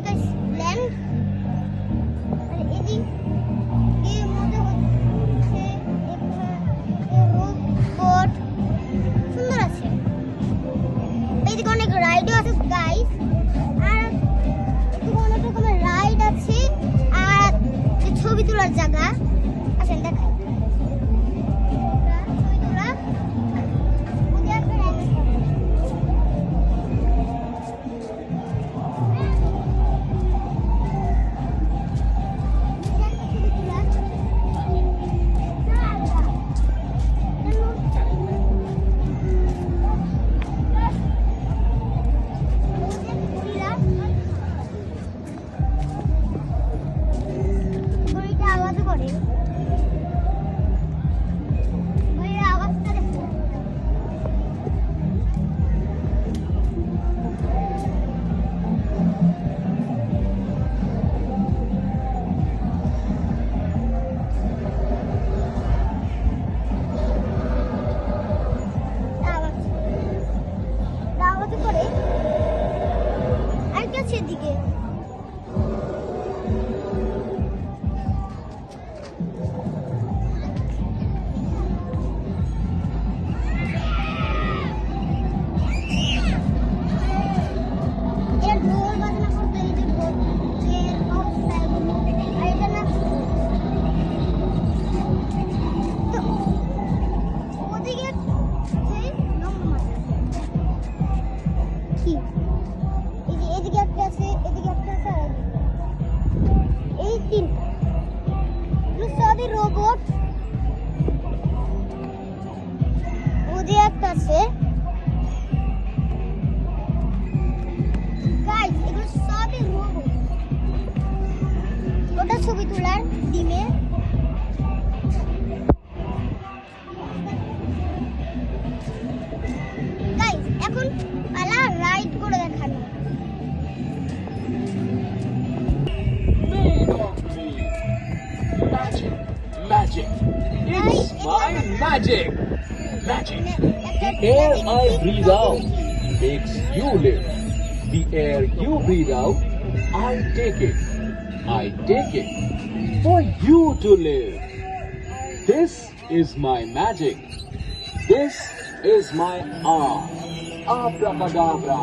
Magic land. আর এদিক এর মধ্যে হচ্ছে রোবট সুন্দর আছে। এইদিকে অনেক রাইডও আছে গাইস, আর এদিকে অনেক রকমের রাইড আছে। আর যে ছবি তোলার জায়গা আসেন দেখাই। ছবি তোলা ওদের একটা রাইড আওয়াজ করে। আওয়াজটা দেখো। আওয়াজ করে। আর কি আছে এদিকে? রোবট ওদের একটা আছে গাইস, এগুলো সবই রোবট। ওটা ছবি তোলার ডিমে। গাইস এখন পালা রাইড করে দেখানো। Magic. It's my magic. Magic. The air I breathe out makes you live. The air you breathe out, I take it. I take it for you to live. This is my magic. This is my art. Abracadabra.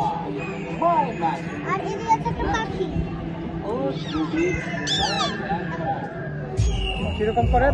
My magic. আর এদিকে আছে একটা পাখি। Oh, Scooby. কিরকম করে